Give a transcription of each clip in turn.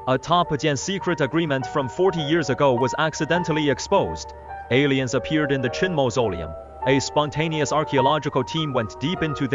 A top-gen secret agreement from 40 years ago was accidentally exposed. Aliens appeared in the Qin Mausoleum. A spontaneous archaeological team went deep into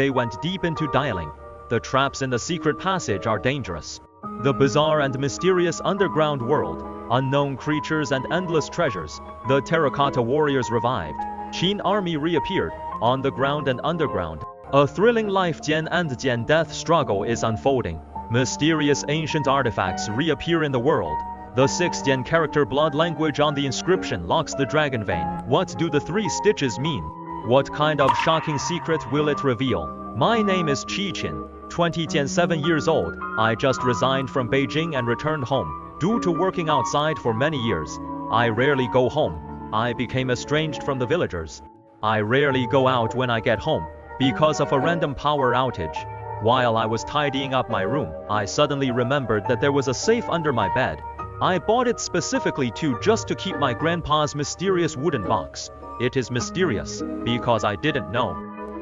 dialing. The traps in the secret passage are dangerous. The bizarre and mysterious underground world, unknown creatures and endless treasures. The terracotta warriors revived. Qin army reappeared, on the ground and underground. A thrilling life Gen and Gen death struggle is unfolding. Mysterious ancient artifacts reappear in the world. The 6th Gen character blood language on the inscription locks the dragon vein. What do the 3 stitches mean? What kind of shocking secret will it reveal? My name is Qin, 20 Gen 7 years old. I just resigned from Beijing and returned home. Due to working outside for many years, I rarely go home. I became estranged from the villagers. I rarely go out when I get home, because of a random power outage. While I was tidying up my room, I suddenly remembered that there was a safe under my bed. I bought it specifically just to keep my grandpa's mysterious wooden box. It is mysterious, because I didn't know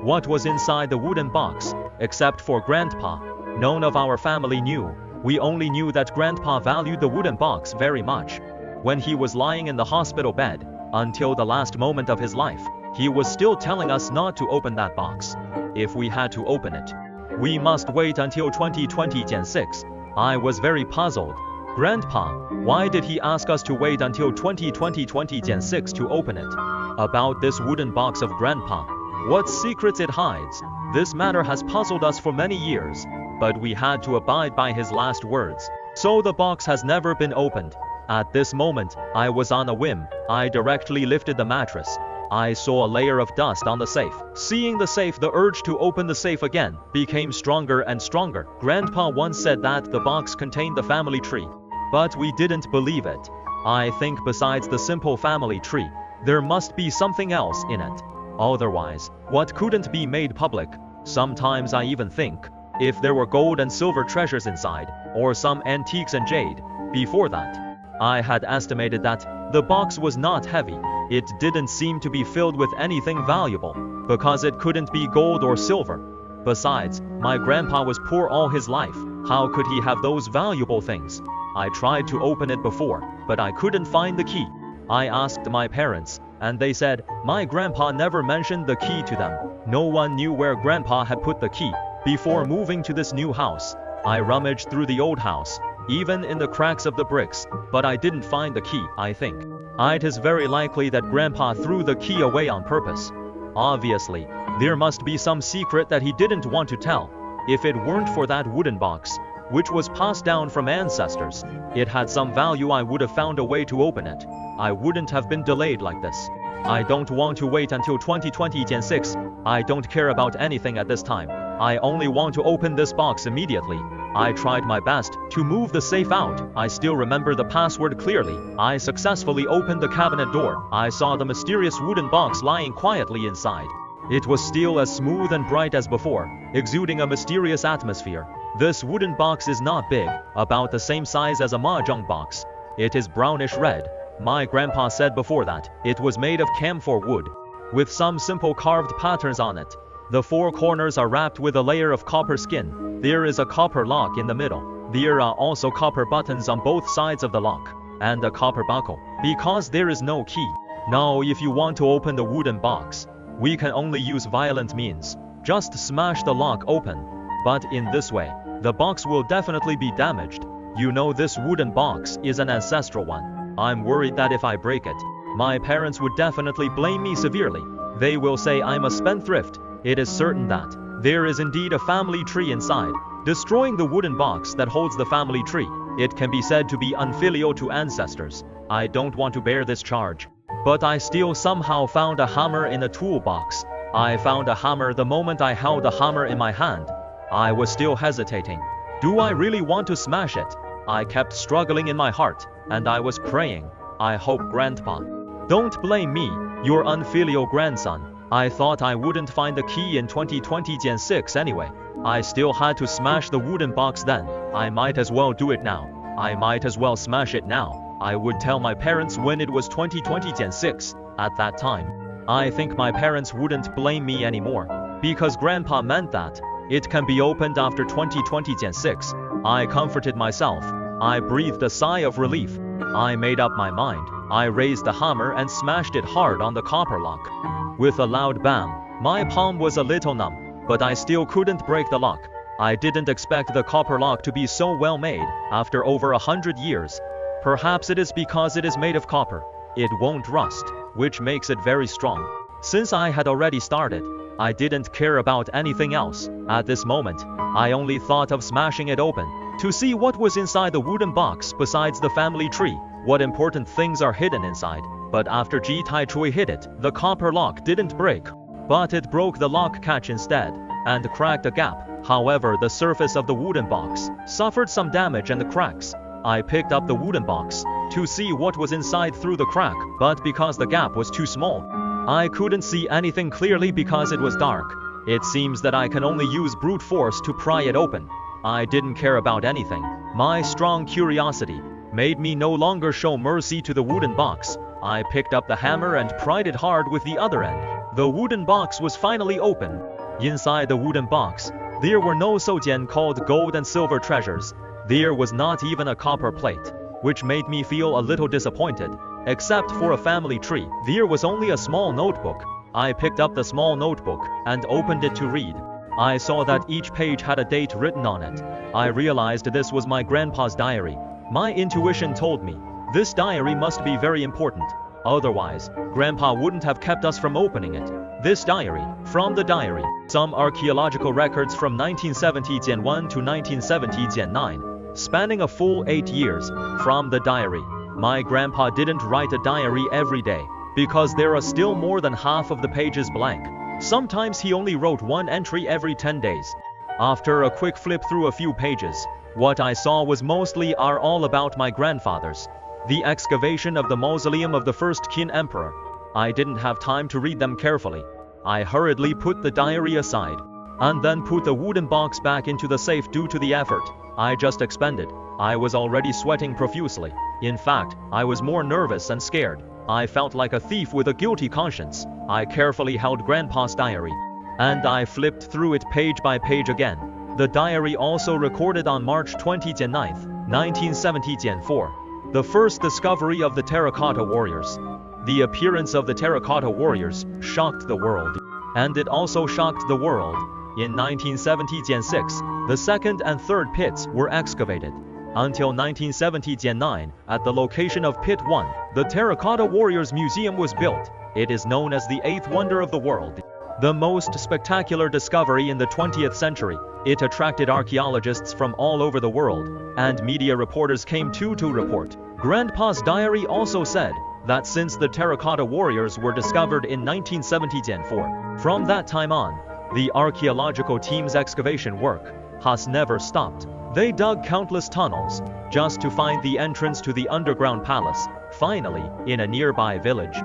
what was inside the wooden box, except for Grandpa. None of our family knew. We only knew that Grandpa valued the wooden box very much. When he was lying in the hospital bed, until the last moment of his life, he was still telling us not to open that box. If we had to open it, we must wait until 2020 Gen 6. I was very puzzled. Grandpa, why did he ask us to wait until 2020 Gen 6 to open it? About this wooden box of Grandpa, what secrets it hides? This matter has puzzled us for many years, but we had to abide by his last words. So the box has never been opened. At this moment, I was on a whim. I directly lifted the mattress. I saw a layer of dust on the safe. Seeing the safe, the urge to open the safe again became stronger and stronger. Grandpa once said that the box contained the family tree, but we didn't believe it. I think besides the simple family tree, there must be something else in it. Otherwise, what couldn't be made public? Sometimes I even think, if there were gold and silver treasures inside, or some antiques and jade. Before that, I had estimated that the box was not heavy. It didn't seem to be filled with anything valuable, because it couldn't be gold or silver. Besides, my grandpa was poor all his life. How could he have those valuable things? I tried to open it before, but I couldn't find the key. I asked my parents, and they said, my grandpa never mentioned the key to them. No one knew where grandpa had put the key before moving to this new house. I rummaged through the old house, even in the cracks of the bricks, but I didn't find the key. I think it is very likely that grandpa threw the key away on purpose. Obviously, there must be some secret that he didn't want to tell. If it weren't for that wooden box, which was passed down from ancestors, it had some value. I would have found a way to open it. I wouldn't have been delayed like this. I don't want to wait until 2020 Gen 6. I don't care about anything at this time. I only want to open this box immediately. I tried my best to move the safe out. I still remember the password clearly. I successfully opened the cabinet door. I saw the mysterious wooden box lying quietly inside. It was still as smooth and bright as before, exuding a mysterious atmosphere. This wooden box is not big, about the same size as a mahjong box. It is brownish red. My grandpa said before that it was made of camphor wood, with some simple carved patterns on it. The 4 corners are wrapped with a layer of copper skin. There is a copper lock in the middle. There are also copper buttons on both sides of the lock, and a copper buckle, because there is no key. Now if you want to open the wooden box, we can only use violent means. Just smash the lock open. But in this way, the box will definitely be damaged. You know, this wooden box is an ancestral one. I'm worried that if I break it, my parents would definitely blame me severely. They will say I'm a spendthrift. It is certain that there is indeed a family tree inside. Destroying the wooden box that holds the family tree, it can be said to be unfilial to ancestors. I don't want to bear this charge, but I still somehow found a hammer in a toolbox. I found a hammer the moment I held the hammer in my hand. I was still hesitating. Do I really want to smash it? I kept struggling in my heart, and I was praying. I hope Grandpa don't blame me, your unfilial grandson. I thought I wouldn't find the key in 2020 Gen 6 anyway. I still had to smash the wooden box then. I might as well do it now. I might as well smash it now. I would tell my parents when it was 2020 Gen 6. At that time, I think my parents wouldn't blame me anymore, because Grandpa meant that it can be opened after 2020 Gen 6. I comforted myself. I breathed a sigh of relief. I made up my mind. I raised the hammer and smashed it hard on the copper lock. With a loud bang, my palm was a little numb, but I still couldn't break the lock. I didn't expect the copper lock to be so well made, after over 100 years. Perhaps it is because it is made of copper. It won't rust, which makes it very strong. Since I had already started, I didn't care about anything else. At this moment, I only thought of smashing it open, to see what was inside the wooden box besides the family tree, what important things are hidden inside. But after Ji Tai Chui hit it, the copper lock didn't break, but it broke the lock catch instead, and cracked a gap. However, the surface of the wooden box suffered some damage and the cracks. I picked up the wooden box to see what was inside through the crack, but because the gap was too small, I couldn't see anything clearly because it was dark. It seems that I can only use brute force to pry it open. I didn't care about anything. My strong curiosity made me no longer show mercy to the wooden box. I picked up the hammer and pried it hard with the other end. The wooden box was finally open. Inside the wooden box, there were no soujian called gold and silver treasures. There was not even a copper plate, which made me feel a little disappointed. Except for a family tree, there was only a small notebook. I picked up the small notebook and opened it to read. I saw that each page had a date written on it. I realized this was my grandpa's diary. My intuition told me, this diary must be very important. Otherwise, Grandpa wouldn't have kept us from opening it. This diary, from the diary, some archaeological records from 1970 Gen 1 to 1970 Gen 9, spanning a full 8 years. From the diary, my grandpa didn't write a diary every day, because there are still more than half of the pages blank. Sometimes he only wrote one entry every 10 days. After a quick flip through a few pages, what I saw was mostly are all about my grandfathers. The excavation of the mausoleum of the first Qin emperor. I didn't have time to read them carefully. I hurriedly put the diary aside, and then put the wooden box back into the safe due to the effort I just expended. I was already sweating profusely. In fact, I was more nervous and scared. I felt like a thief with a guilty conscience. I carefully held Grandpa's diary, and I flipped through it page by page again. The diary also recorded on March 20 Gen 9th, 1970 Gen 4. The first discovery of the terracotta warriors. The appearance of the terracotta warriors shocked the world. And it also shocked the world. In 1970 Gen 6, the second and third pits were excavated. Until 1970 Gen 9, at the location of Pit 1, the Terracotta Warriors Museum was built. It is known as the 8th wonder of the world. The most spectacular discovery in the 20th century. It attracted archaeologists from all over the world, and media reporters came to report. Grandpa's diary also said that since the Terracotta Warriors were discovered in 1970 Gen 4, from that time on, the archaeological team's excavation work has never stopped. They dug countless tunnels just to find the entrance to the underground palace. Finally, in a nearby village,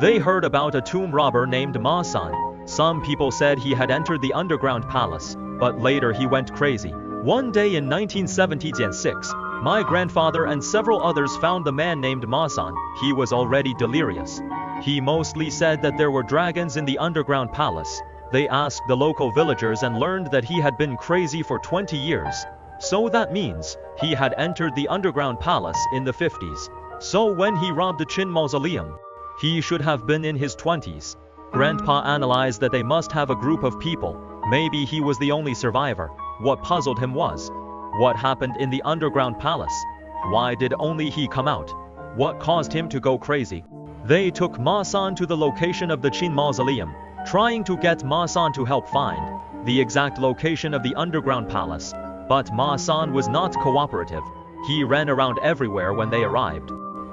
they heard about a tomb robber named Ma San. Some people said he had entered the underground palace, but later he went crazy. One day in 1970 Gen 6, my grandfather and several others found the man named Ma San. He was already delirious. He mostly said that there were dragons in the underground palace. They asked the local villagers and learned that he had been crazy for 20 years. So that means he had entered the underground palace in the 50s. So when he robbed the Qin Mausoleum, he should have been in his 20s. Grandpa analyzed that they must have a group of people. Maybe he was the only survivor. What puzzled him was, what happened in the underground palace? Why did only he come out? What caused him to go crazy? They took Ma San to the location of the Qin Mausoleum, trying to get Ma San to help find the exact location of the underground palace. But Ma San was not cooperative. He ran around everywhere when they arrived.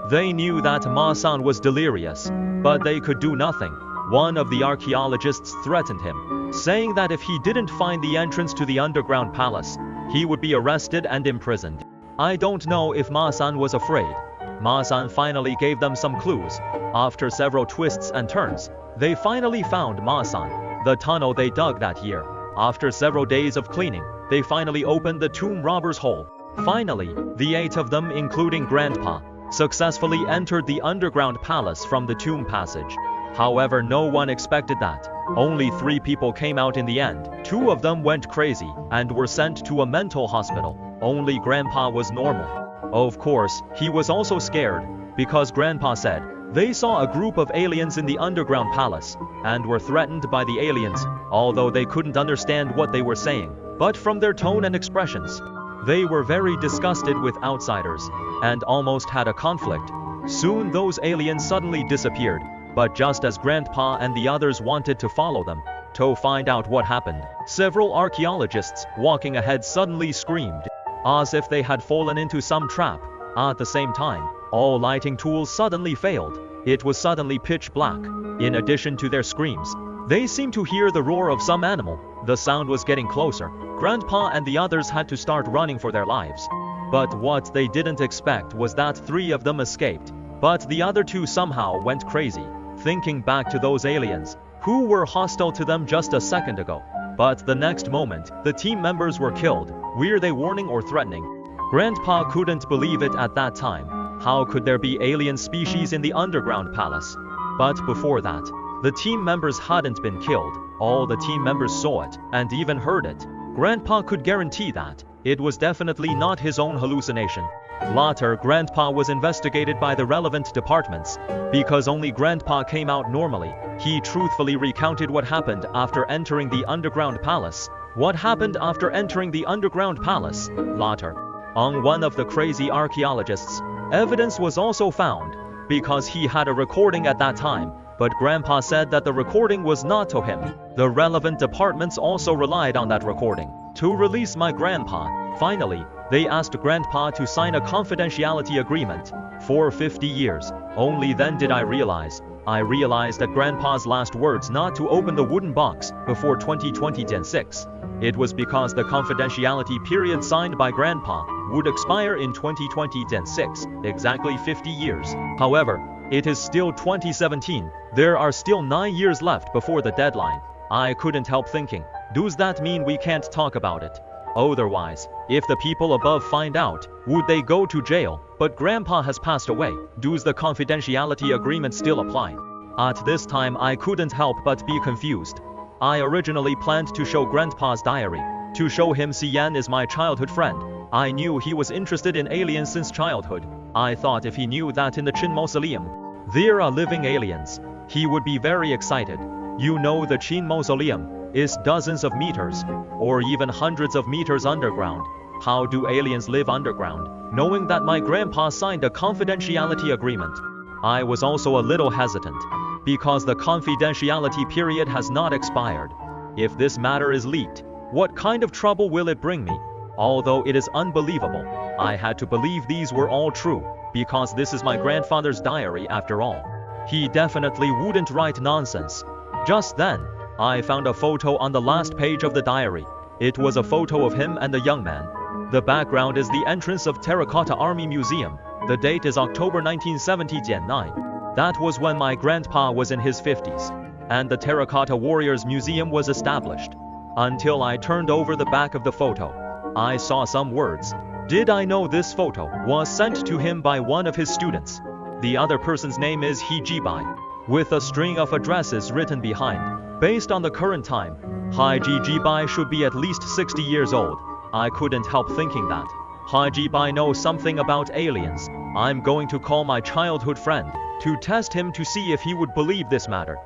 They knew that Ma San was delirious, but they could do nothing. One of the archaeologists threatened him, saying that if he didn't find the entrance to the underground palace, he would be arrested and imprisoned. I don't know if Ma San was afraid. Ma San finally gave them some clues. After several twists and turns, they finally found Ma San, the tunnel they dug that year. After several days of cleaning, they finally opened the tomb robber's hole. Finally, the 8 of them, including Grandpa, successfully entered the underground palace from the tomb passage. However, no one expected that. Only 3 people came out in the end. 2 of them went crazy and were sent to a mental hospital. Only Grandpa was normal. Of course, he was also scared, because Grandpa said, they saw a group of aliens in the underground palace, and were threatened by the aliens, although they couldn't understand what they were saying. But from their tone and expressions, they were very disgusted with outsiders, and almost had a conflict. Soon those aliens suddenly disappeared, but just as Grandpa and the others wanted to follow them, to find out what happened, several archaeologists walking ahead suddenly screamed, as if they had fallen into some trap. At the same time, all lighting tools suddenly failed. It was suddenly pitch black. In addition to their screams, they seemed to hear the roar of some animal. The sound was getting closer. Grandpa and the others had to start running for their lives. But what they didn't expect was that 3 of them escaped, but the other 2 somehow went crazy, thinking back to those aliens who were hostile to them just a second ago. But the next moment, the team members were killed. Were they warning or threatening? Grandpa couldn't believe it at that time. How could there be alien species in the underground palace? But before that, the team members hadn't been killed. All the team members saw it, and even heard it. Grandpa could guarantee that it was definitely not his own hallucination. Later, Grandpa was investigated by the relevant departments, because only Grandpa came out normally. He truthfully recounted what happened after entering the underground palace. What happened after entering the underground palace? Later, on one of the crazy archaeologists, evidence was also found, because he had a recording at that time, but Grandpa said that the recording was not to him. The relevant departments also relied on that recording to release my Grandpa. Finally, they asked Grandpa to sign a confidentiality agreement for 50 years. Only then did I realize that Grandpa's last words not to open the wooden box before 2020-6. It was because the confidentiality period signed by Grandpa would expire in 2020-6, exactly 50 years. However, it is still 2017. There are still 9 years left before the deadline. I couldn't help thinking, does that mean we can't talk about it? Otherwise, if the people above find out, would they go to jail? But Grandpa has passed away. Does the confidentiality agreement still apply? At this time I couldn't help but be confused. I originally planned to show Grandpa's diary, to show him Xian is my childhood friend. I knew he was interested in aliens since childhood. I thought if he knew that in the Qin Mausoleum there are living aliens, he would be very excited. You know, the Qin Mausoleum is dozens of meters, or even hundreds of meters underground. How do aliens live underground? Knowing that my Grandpa signed a confidentiality agreement, I was also a little hesitant, because the confidentiality period has not expired. If this matter is leaked, what kind of trouble will it bring me? Although it is unbelievable, I had to believe these were all true, because this is my grandfather's diary after all. He definitely wouldn't write nonsense. Just then, I found a photo on the last page of the diary. It was a photo of him and a young man. The background is the entrance of Terracotta Army Museum. The date is October 1970-9. That was when my grandpa was in his 50s, and the Terracotta Warriors Museum was established. Until I turned over the back of the photo, I saw some words. Did I know this photo was sent to him by one of his students? The other person's name is He Jibai, with a string of addresses written behind. Based on the current time, Hai Jibai should be at least 60 years old. I couldn't help thinking that Hai Jibai knows something about aliens. I'm going to call my childhood friend to test him to see if he would believe this matter.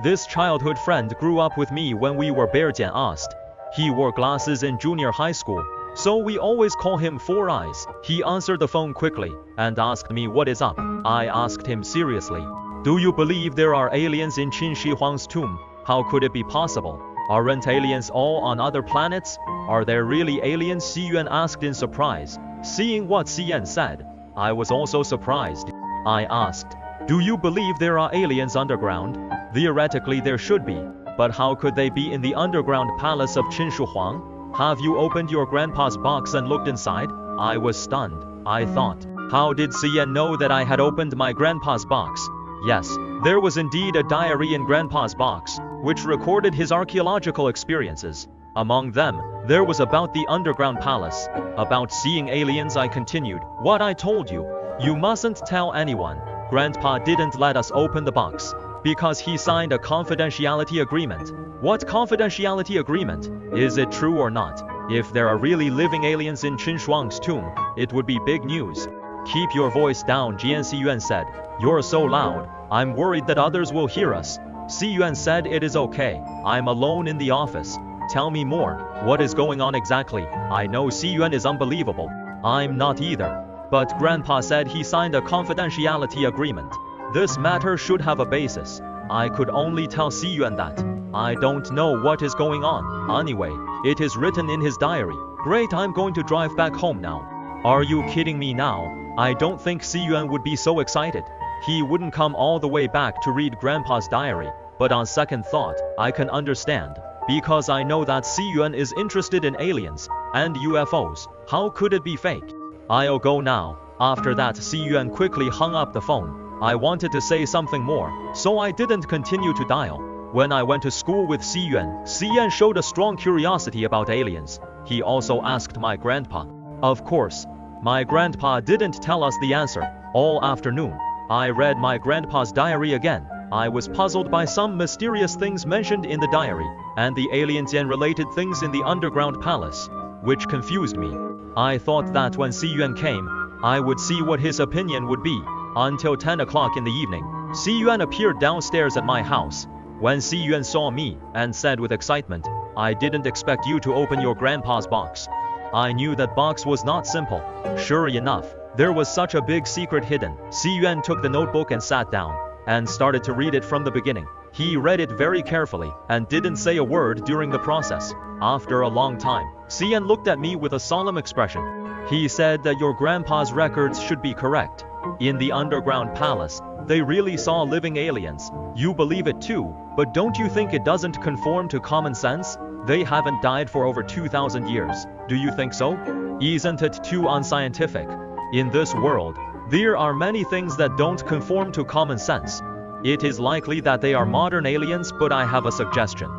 This childhood friend grew up with me when we were Bearjian Ost. He wore glasses in junior high school, so we always call him Four Eyes. He answered the phone quickly and asked me what is up. I asked him seriously, do you believe there are aliens in Qin Shi Huang's tomb? How could it be possible? Aren't aliens all on other planets? Are there really aliens? Xiyuan asked in surprise. Seeing what Xian said, I was also surprised. I asked, do you believe there are aliens underground? Theoretically there should be, but how could they be in the underground palace of Qin Shi Huang? Have you opened your grandpa's box and looked inside? I was stunned. I thought, how did Xian know that I had opened my grandpa's box? Yes, there was indeed a diary in Grandpa's box, which recorded his archaeological experiences. Among them, there was about the underground palace. About seeing aliens, I continued. What I told you. You mustn't tell anyone. Grandpa didn't let us open the box, because he signed a confidentiality agreement. What confidentiality agreement? Is it true or not? If there are really living aliens in Qin Shuang's tomb, it would be big news. Keep your voice down, Jian Xiyuan said. You're so loud. I'm worried that others will hear us. Xiyuan said it is okay. I'm alone in the office. Tell me more. What is going on exactly? I know Xiyuan is unbelievable. I'm not either. But Grandpa said he signed a confidentiality agreement. This matter should have a basis. I could only tell Xiyuan that. I don't know what is going on. Anyway, it is written in his diary. Great, I'm going to drive back home now. Are you kidding me now? I don't think Xiyuan would be so excited. He wouldn't come all the way back to read Grandpa's diary. But on second thought, I can understand. Because I know that Xiyuan is interested in aliens and UFOs. How could it be fake? I'll go now. After that, Xiyuan quickly hung up the phone. I wanted to say something more, so I didn't continue to dial. When I went to school with Xiyuan showed a strong curiosity about aliens. He also asked my grandpa. Of course, my grandpa didn't tell us the answer. All afternoon, I read my grandpa's diary again. I was puzzled by some mysterious things mentioned in the diary, and the aliens and related things in the underground palace, which confused me. I thought that when Xiyuan came, I would see what his opinion would be. Until 10 o'clock in the evening, Xiyuan appeared downstairs at my house. When Xiyuan saw me and said with excitement, I didn't expect you to open your grandpa's box. I knew that box was not simple. Sure enough, there was such a big secret hidden. Xiyuan took the notebook and sat down, and started to read it from the beginning. He read it very carefully, and didn't say a word during the process. After a long time, Xiyuan looked at me with a solemn expression. He said that your grandpa's records should be correct. In the underground palace, they really saw living aliens. You believe it too, but don't you think it doesn't conform to common sense? They haven't died for over 2,000 years. Do you think so? Isn't it too unscientific? In this world, there are many things that don't conform to common sense. It is likely that they are modern aliens, but I have a suggestion.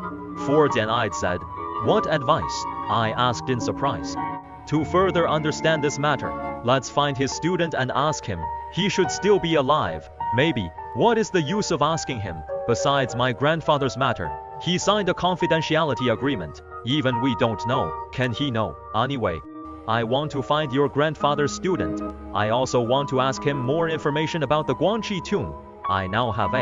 Ford and I said. What advice? I asked in surprise. To further understand this matter, let's find his student and ask him. He should still be alive. Maybe. What is the use of asking him? Besides my grandfather's matter, he signed a confidentiality agreement. Even we don't know. Can he know? Anyway, I want to find your grandfather's student. I also want to ask him more information about the Guangqi tomb. I now have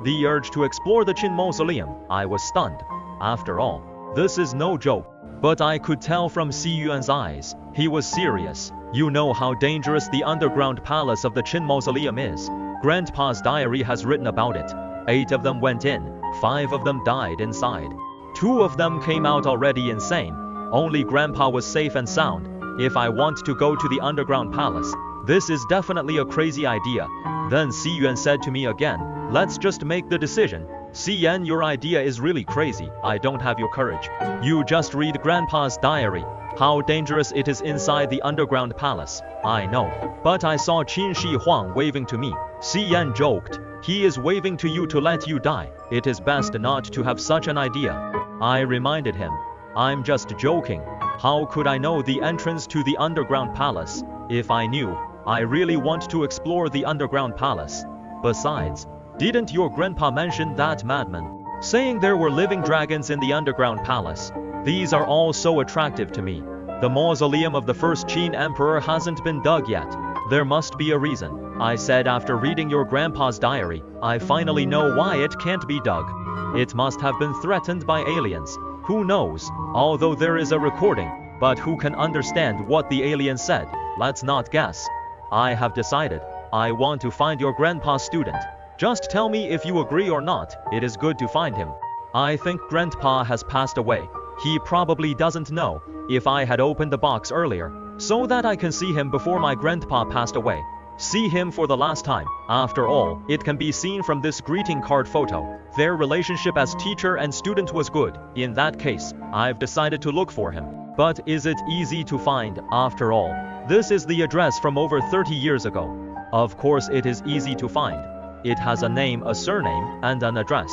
the urge to explore the Qin Mausoleum. I was stunned. After all, this is no joke. But I could tell from Xiyuan's eyes, he was serious. You know how dangerous the underground palace of the Qin Mausoleum is. Grandpa's diary has written about it. 8 of them went in, 5 of them died inside. 2 of them came out already insane. Only Grandpa was safe and sound. If I want to go to the underground palace, this is definitely a crazy idea. Then Xiyuan said to me again, let's just make the decision. Xiyuan, your idea is really crazy. I don't have your courage. You just read Grandpa's diary. How dangerous it is inside the underground palace. I know. But I saw Qin Shi Huang waving to me. Xiyuan joked. He is waving to you to let you die. It is best not to have such an idea. I reminded him. I'm just joking. How could I know the entrance to the underground palace? If I knew, I really want to explore the underground palace. Besides, didn't your grandpa mention that madman saying there were living dragons in the underground palace? These are all so attractive to me. The mausoleum of the first Qin emperor hasn't been dug yet. There must be a reason. I said after reading your grandpa's diary, I finally know why it can't be dug. It must have been threatened by aliens. Who knows? Although there is a recording, but who can understand what the alien said? Let's not guess. I have decided. I want to find your grandpa's student. Just tell me if you agree or not. It is good to find him. I think Grandpa has passed away. He probably doesn't know. If I had opened the box earlier, so that I can see him before my grandpa passed away. See him for the last time. After all, it can be seen from this greeting card photo. Their relationship as teacher and student was good. In that case, I've decided to look for him. But is it easy to find? After all, this is the address from over 30 years ago. Of course it is easy to find. It has a name, a surname, and an address.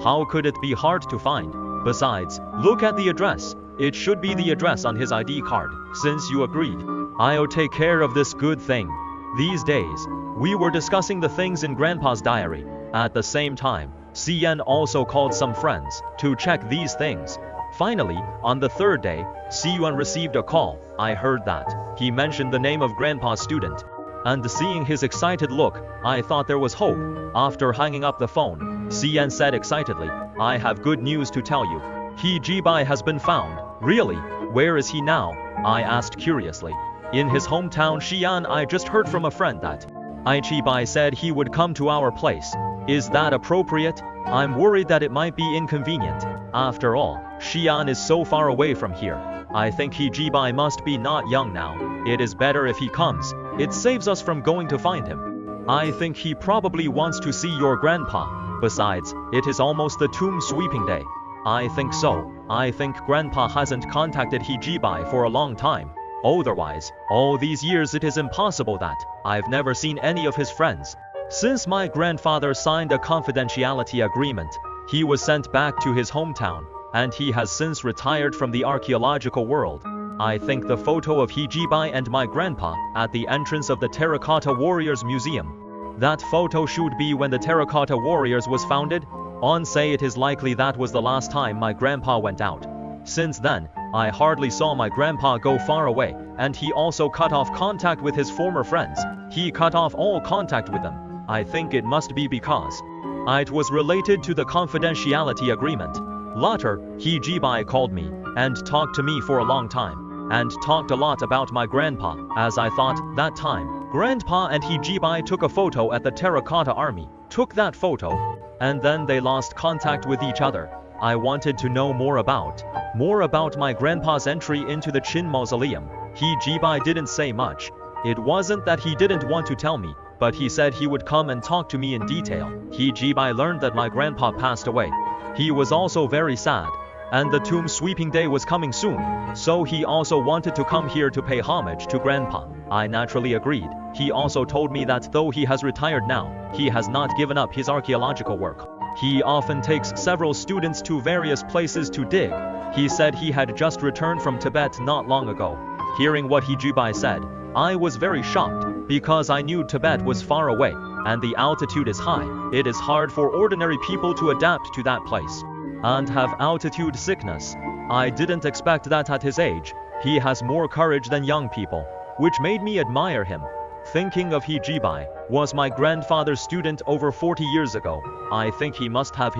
How could it be hard to find? Besides, look at the address. It should be the address on his ID card. Since you agreed, I'll take care of this good thing. These days, we were discussing the things in Grandpa's diary. At the same time, Xiyuan also called some friends to check these things. Finally, on the third day, Yuan received a call. I heard that. He mentioned the name of Grandpa's student. And seeing his excited look, I thought there was hope. After hanging up the phone, Yuan said excitedly, I have good news to tell you. He Jibai has been found. Really? Where is he now? I asked curiously. In his hometown Xi'an. I just heard from a friend that Jibai said he would come to our place. Is that appropriate? I'm worried that it might be inconvenient. After all, Xi'an is so far away from here. I think he Jibai must be not young now. It is better if he comes. It saves us from going to find him. I think he probably wants to see your grandpa. Besides, it is almost the tomb sweeping day. I think so. I think Grandpa hasn't contacted he Jibai for a long time. Otherwise, all these years it is impossible that I've never seen any of his friends. Since my grandfather signed a confidentiality agreement, he was sent back to his hometown, and he has since retired from the archaeological world. I think the photo of he Jibai and my grandpa at the entrance of the Terracotta Warriors Museum. That photo should be when the Terracotta Warriors was founded. On say it is likely that was the last time my grandpa went out. Since then, I hardly saw my grandpa go far away, and he also cut off contact with his former friends. He cut off all contact with them. I think it must be because it was related to the confidentiality agreement. Later, he Jibai called me and talked to me for a long time, and talked a lot about my grandpa, as I thought, that time, Grandpa and he Jibai took a photo at the Terracotta Army, took that photo, and then they lost contact with each other. I wanted to know more about my grandpa's entry into the Qin Mausoleum. He Jibai didn't say much. It wasn't that he didn't want to tell me, but he said he would come and talk to me in detail. He Jibai learned that my grandpa passed away. He was also very sad, and the tomb sweeping day was coming soon, so he also wanted to come here to pay homage to Grandpa. I naturally agreed. He also told me that though he has retired now, he has not given up his archaeological work. He often takes several students to various places to dig. He said he had just returned from Tibet not long ago. Hearing what he Jibai said, I was very shocked, because I knew Tibet was far away, and the altitude is high. It is hard for ordinary people to adapt to that place and have altitude sickness. I didn't expect that at his age. He has more courage than young people, which made me admire him. Thinking of he Jibai was my grandfather's student over 40 years ago. I think he must have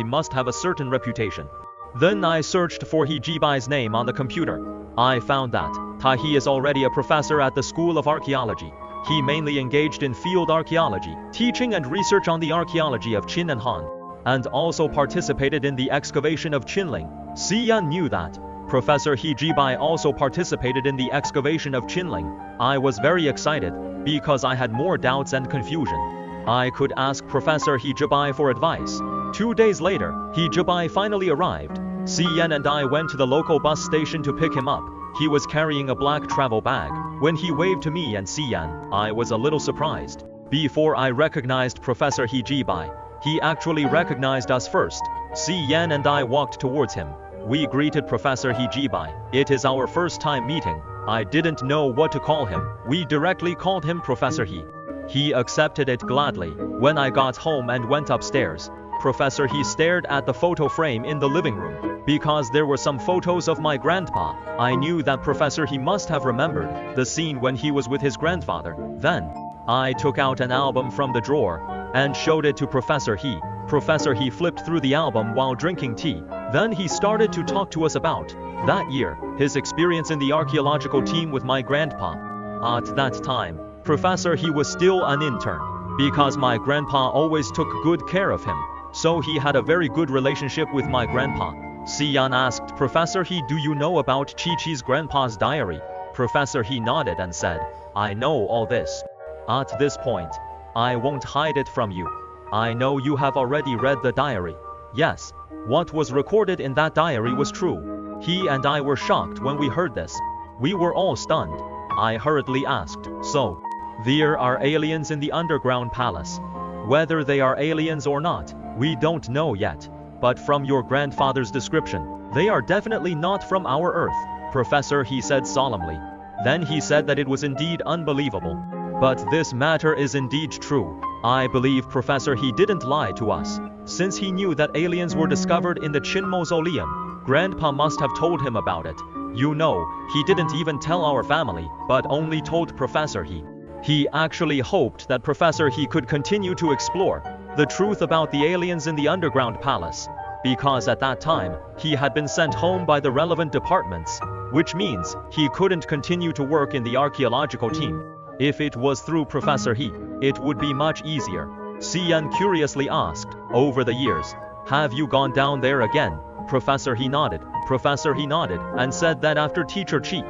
a certain reputation. Then I searched for he Jibai's name on the computer. I found that he is already a professor at the School of Archaeology. He mainly engaged in field archaeology, teaching and research on the archaeology of Qin and Han, and also participated in the excavation of Qinling. Xi'an knew that Professor He Jibai also participated in the excavation of Qinling. I was very excited, because I had more doubts and confusion. I could ask Professor He Jibai for advice. 2 days later, He Jibai finally arrived. Xi'an and I went to the local bus station to pick him up. He was carrying a black travel bag. When he waved to me and Xi'an, I was a little surprised. Before I recognized Professor He Jibai, he actually recognized us first. Xi'an and I walked towards him. We greeted Professor He Jibai. It is our first time meeting. I didn't know what to call him. We directly called him Professor He. He accepted it gladly. When I got home and went upstairs, Professor He stared at the photo frame in the living room. Because there were some photos of my grandpa, I knew that Professor He must have remembered the scene when he was with his grandfather. Then, I took out an album from the drawer and showed it to Professor He. Professor He flipped through the album while drinking tea. Then he started to talk to us about that year, his experience in the archaeological team with my grandpa. At that time, Professor He was still an intern, because my grandpa always took good care of him, so he had a very good relationship with my grandpa. Xi'an asked Professor He, do you know about Chi-Chi's grandpa's diary? Professor He nodded and said, I know all this. At this point, I won't hide it from you. I know you have already read the diary. Yes, what was recorded in that diary was true. He and I were shocked when we heard this. We were all stunned. I hurriedly asked, so, there are aliens in the underground palace. Whether they are aliens or not, we don't know yet. But from your grandfather's description, they are definitely not from our Earth, Professor He said solemnly. Then he said that it was indeed unbelievable. But this matter is indeed true. I believe Professor He didn't lie to us, since he knew that aliens were discovered in the Qin Mausoleum. Grandpa must have told him about it. You know, he didn't even tell our family, but only told Professor He. He actually hoped that Professor He could continue to explore the truth about the aliens in the underground palace, because at that time, he had been sent home by the relevant departments, which means he couldn't continue to work in the archaeological team. If it was through Professor He, it would be much easier. Xian curiously asked, over the years, have you gone down there again? Professor He nodded. Professor He nodded and said that after Teacher Chi,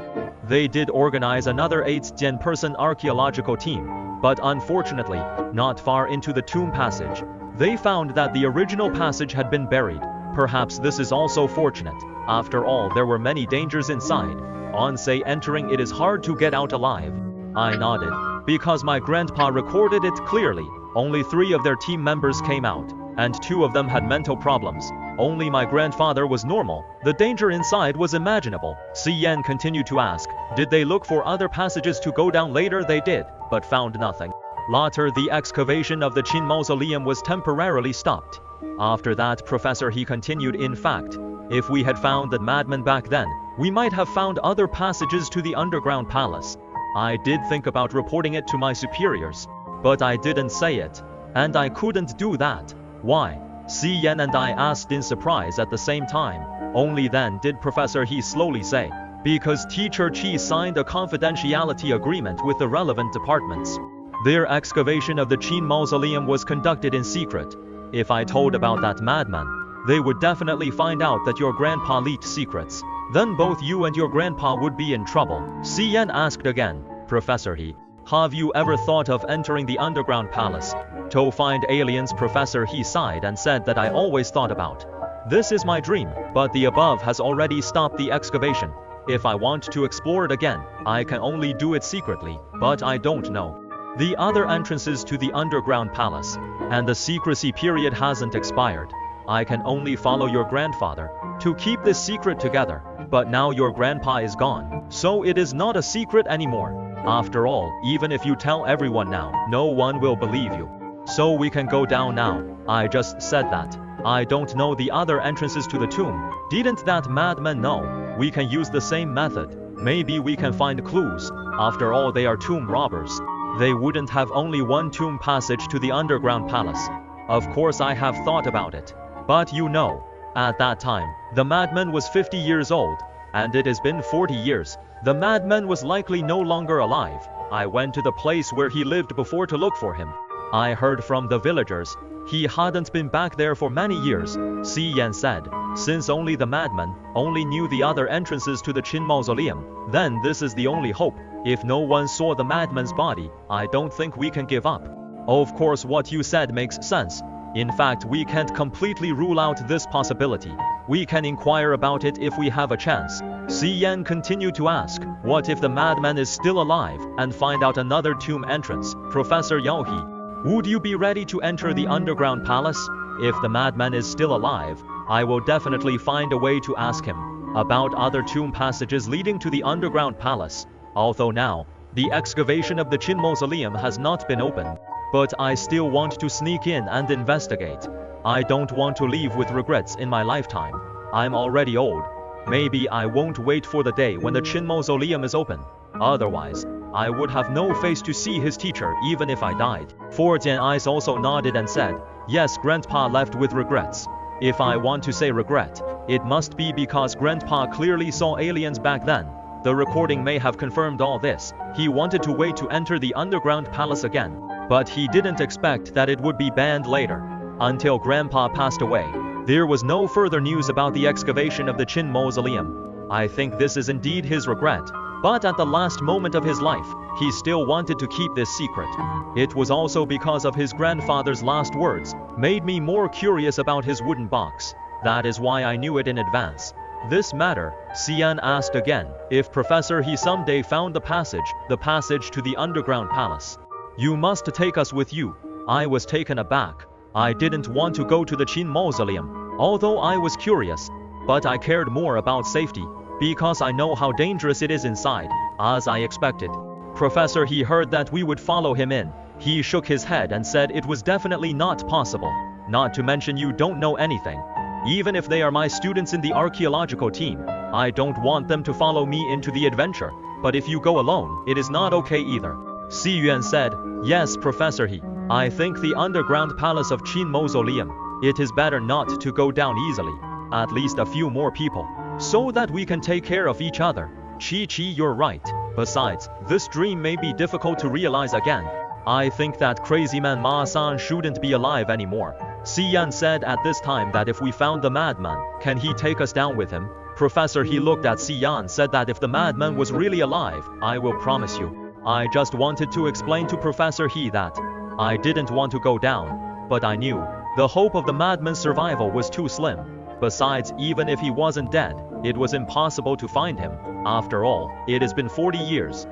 they did organize another 8-10-person archaeological team, but unfortunately, not far into the tomb passage, they found that the original passage had been buried. Perhaps this is also fortunate. After all, there were many dangers inside. On say entering it is hard to get out alive. I nodded. Because my grandpa recorded it clearly. Only 3 of their team members came out, and 2 of them had mental problems. Only my grandfather was normal. The danger inside was imaginable. Xian continued to ask, did they look for other passages to go down later? They did, but found nothing. Later, the excavation of the Qin Mausoleum was temporarily stopped. After that, Professor He continued, in fact, if we had found that madman back then, we might have found other passages to the underground palace. I did think about reporting it to my superiors, but I didn't say it, and I couldn't do that. Why? Xian and I asked in surprise at the same time. Only then did Professor He slowly say, because Teacher Chi signed a confidentiality agreement with the relevant departments. Their excavation of the Qin Mausoleum was conducted in secret. If I told about that madman, they would definitely find out that your grandpa leaked secrets. Then both you and your grandpa would be in trouble. Xian asked again, Professor He, have you ever thought of entering the underground palace to find aliens? Professor He sighed and said that I always thought about. This is my dream, but the above has already stopped the excavation. If I want to explore it again, I can only do it secretly, but I don't know the other entrances to the underground palace, and the secrecy period hasn't expired. I can only follow your grandfather to keep this secret together, but now your grandpa is gone, so it is not a secret anymore. After all, even if you tell everyone now, no one will believe you. So we can go down now. I just said that. I don't know the other entrances to the tomb. Didn't that madman know? We can use the same method. Maybe we can find clues. After all, they are tomb robbers. They wouldn't have only one tomb passage to the underground palace. Of course I have thought about it. But you know, at that time, the madman was 50 years old, and it has been 40 years. The madman was likely no longer alive. I went to the place where he lived before to look for him. I heard from the villagers, he hadn't been back there for many years. Xian said, since only the madman only knew the other entrances to the Qin Mausoleum, then this is the only hope. If no one saw the madman's body, I don't think we can give up. Of course, what you said makes sense. In fact, we can't completely rule out this possibility. We can inquire about it if we have a chance. Xian continued to ask, what if the madman is still alive and find out another tomb entrance? Professor Yao He, would you be ready to enter the underground palace? If the madman is still alive, I will definitely find a way to ask him about other tomb passages leading to the underground palace. Although now, the excavation of the Qin Mausoleum has not been opened, but I still want to sneak in and investigate. I don't want to leave with regrets in my lifetime. I'm already old. Maybe I won't wait for the day when the Qin Mausoleum is open. Otherwise, I would have no face to see his teacher even if I died. Fortian Eyes also nodded and said, yes, Grandpa left with regrets. If I want to say regret, it must be because Grandpa clearly saw aliens back then. The recording may have confirmed all this. He wanted to wait to enter the underground palace again, but he didn't expect that it would be banned later. Until Grandpa passed away, there was no further news about the excavation of the Qin Mausoleum. I think this is indeed his regret, but at the last moment of his life, he still wanted to keep this secret. It was also because of his grandfather's last words, made me more curious about his wooden box. That is why I knew it in advance. This matter, Xian asked again, if Professor He someday found the passage to the underground palace. You must take us with you. I was taken aback. I didn't want to go to the Qin Mausoleum, although I was curious, but I cared more about safety, because I know how dangerous it is inside, as I expected. Professor He heard that we would follow him in. He shook his head and said it was definitely not possible. Not to mention you don't know anything. Even if they are my students in the archaeological team, I don't want them to follow me into the adventure. But if you go alone, it is not okay either. Xi Yuan said, yes, Professor He. I think the underground palace of Qin Mausoleum, it is better not to go down easily. At least a few more people, so that we can take care of each other. Chi, you're right. Besides, this dream may be difficult to realize again. I think that crazy man Ma-san shouldn't be alive anymore. Xi Yan said at this time that if we found the madman, can he take us down with him? Professor He looked at Xi Yan said that if the madman was really alive, I will promise you. I just wanted to explain to Professor He that I didn't want to go down, but I knew the hope of the madman's survival was too slim. Besides, even if he wasn't dead, it was impossible to find him. After all, it has been 40 years.